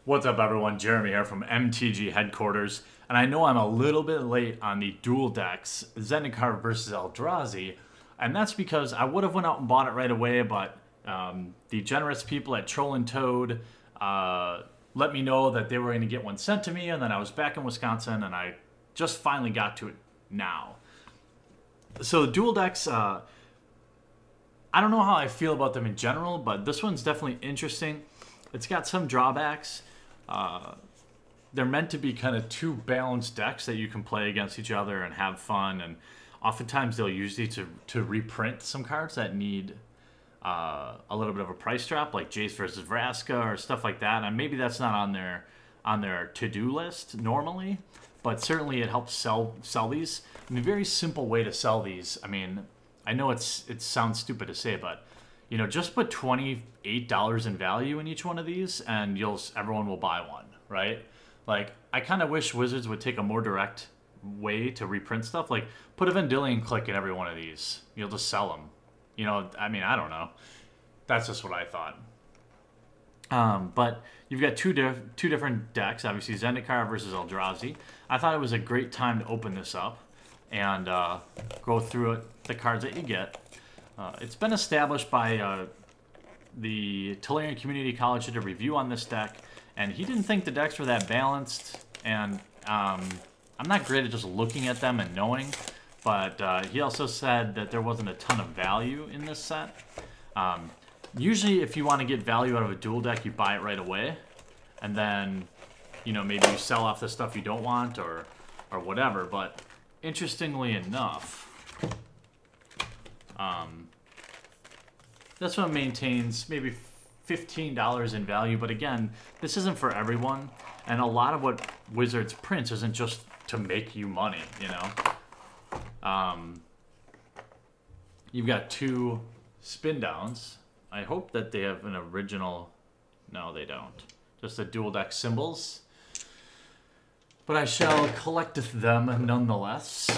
What's up, everyone? Jeremy here from MTG headquarters, and I know I'm a little bit late on the dual decks, Zendikar versus Eldrazi, and that's because I would have went out and bought it right away, but the generous people at Troll and Toad let me know that they were going to get one sent to me, and then I was back in Wisconsin, and I just finally got to it now. So the dual decks, I don't know how I feel about them in general, but this one's definitely interesting. It's got some drawbacks. They're meant to be kind of two balanced decks that you can play against each other and have fun, and oftentimes they'll use these to reprint some cards that need a little bit of a price drop, like Jace versus Vraska or stuff like that. And maybe that's not on their to-do list normally, but certainly it helps sell these. And a very simple way to sell these, I mean, I know it sounds stupid to say, but you know, just put $28 in value in each one of these, and everyone will buy one, right? Like, I kind of wish Wizards would take a more direct way to reprint stuff. Like, put a Vendilion click in every one of these. You'll just sell them. You know, I mean, I don't know. That's just what I thought. But you've got two different decks, obviously Zendikar versus Eldrazi. I thought it was a great time to open this up and go through the cards that you get. It's been established by the Tolarian Community College did a review on this deck, and he didn't think the decks were that balanced, and I'm not great at just looking at them and knowing, but he also said that there wasn't a ton of value in this set. Usually if you want to get value out of a dual deck, you buy it right away, and then, you know, maybe you sell off the stuff you don't want or whatever, but interestingly enough, this one maintains maybe $15 in value, but again, this isn't for everyone, and a lot of what Wizards prints isn't just to make you money, you know? You've got two spin downs. I hope that they have an original... No, they don't. Just the dual deck symbols. But I shall collect them nonetheless.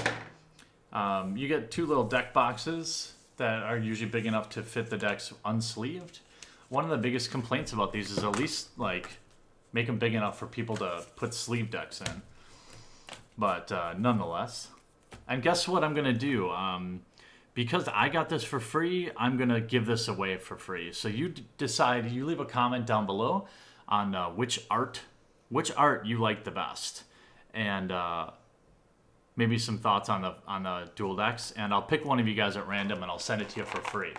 You get two little deck boxes that are usually big enough to fit the decks unsleeved. One of the biggest complaints about these is at least, like, make them big enough for people to put sleeve decks in. But nonetheless. And guess what I'm going to do? Because I got this for free, I'm going to give this away for free. So you decide, you leave a comment down below on which art you like the best. And maybe some thoughts on the dual decks, and I'll pick one of you guys at random and I'll send it to you for free.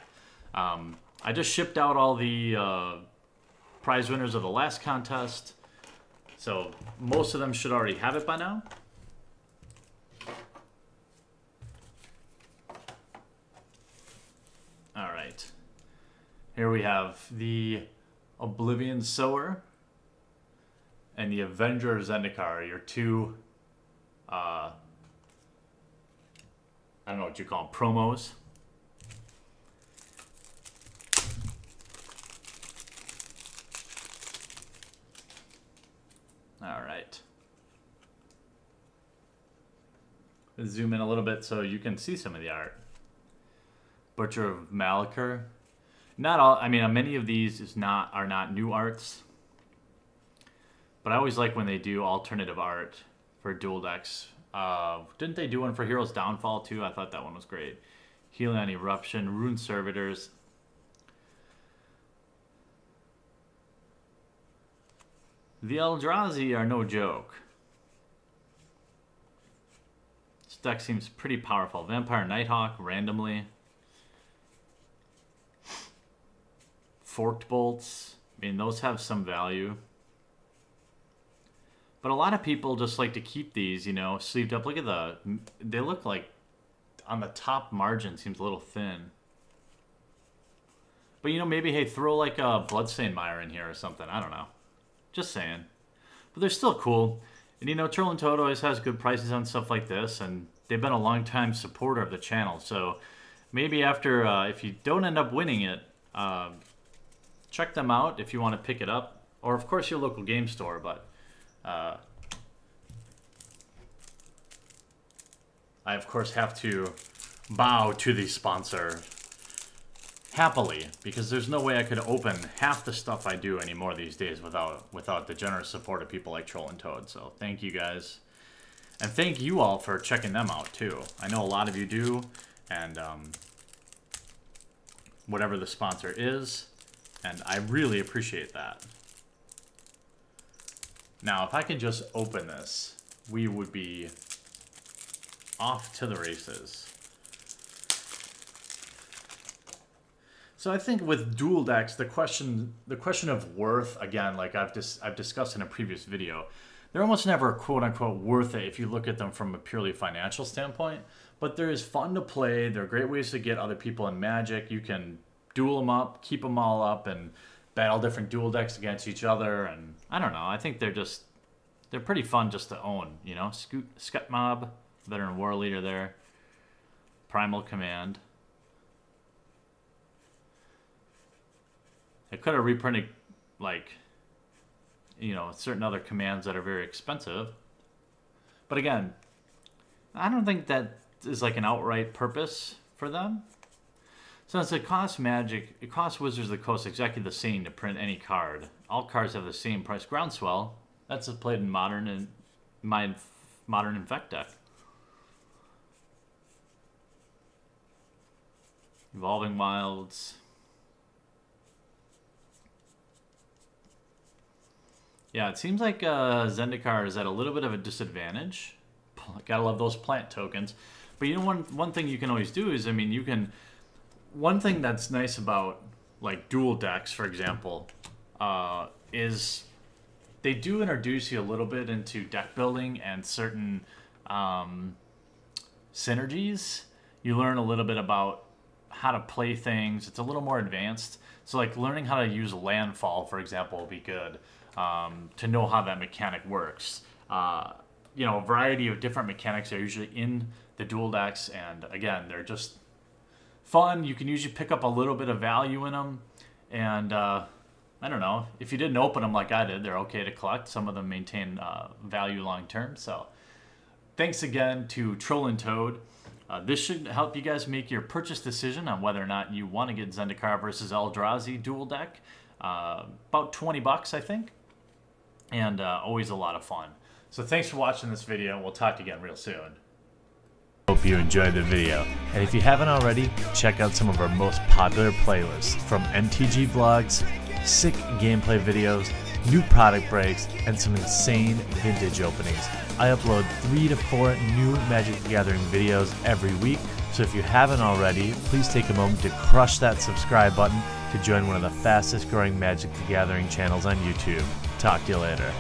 I just shipped out all the prize winners of the last contest, so most of them should already have it by now. All right, here we have the Oblivion Sower and the Avenger Zendikar, your two I don't know what you call them, promos. All right. Let's zoom in a little bit so you can see some of the art. Butcher of Malachor. Not all, I mean, many of these are not new arts. But I always like when they do alternative art for dual decks. Didn't they do one for Heroes Downfall too? I thought that one was great. Helion Eruption, Rune Servitors. The Eldrazi are no joke. This deck seems pretty powerful. Vampire Nighthawk, randomly. Forked Bolts. I mean, those have some value. But a lot of people just like to keep these, you know, sleeved up. Look at they look like on the top margin seems a little thin. But, you know, maybe, hey, throw like a Bloodstained Mire in here or something. I don't know. Just saying. But they're still cool. And, you know, Troll and Toad always has good prices on stuff like this. And they've been a long-time supporter of the channel. So maybe after, if you don't end up winning it, check them out if you want to pick it up. Or, of course, your local game store, but... I, of course, have to bow to the sponsor. happily, because there's no way I could open half the stuff I do anymore these days without the generous support of people like Troll and Toad. So thank you guys. And thank you all for checking them out too. I know a lot of you do, and whatever the sponsor is, and I really appreciate that. Now, if I could just open this, we would be off to the races. So I think with dual decks, the question of worth, again, like I've discussed in a previous video, they're almost never quote-unquote worth it if you look at them from a purely financial standpoint. But they're fun to play. They're great ways to get other people in Magic. You can duel them up, keep them all up, and battle different dual decks against each other. And I don't know. I think they're pretty fun just to own. You know, Scut Mob, Veteran War Leader there, Primal Command. I could have reprinted, like, you know, certain other commands that are very expensive. But again, I don't think that is like an outright purpose for them. Since it costs Magic, it costs Wizards of the Coast exactly the same to print any card. All cards have the same price. Groundswell, that's played in Modern and my Modern Infect deck. Evolving Wilds. Yeah, it seems like Zendikar is at a little bit of a disadvantage. Gotta love those plant tokens. But you know, one thing you can always do is, I mean, you can... One thing that's nice about, like, dual decks, for example, is they do introduce you a little bit into deck building and certain synergies. You learn a little bit about how to play things. It's a little more advanced. So, like, learning how to use landfall, for example, will be good. To know how that mechanic works. You know, a variety of different mechanics are usually in the dual decks, and again, they're just fun. You can usually pick up a little bit of value in them, and I don't know, if you didn't open them like I did, they're okay to collect. Some of them maintain value long term. So thanks again to Troll and Toad. This should help you guys make your purchase decision on whether or not you want to get Zendikar versus Eldrazi dual deck. About 20 bucks, I think. And always a lot of fun. So thanks for watching this video. We'll talk again real soon. Hope you enjoyed the video. And if you haven't already, check out some of our most popular playlists, from MTG vlogs, sick gameplay videos, new product breaks, and some insane vintage openings. I upload 3 to 4 new Magic the Gathering videos every week. So if you haven't already, please take a moment to crush that subscribe button to join one of the fastest growing Magic the Gathering channels on YouTube. Talk to you later.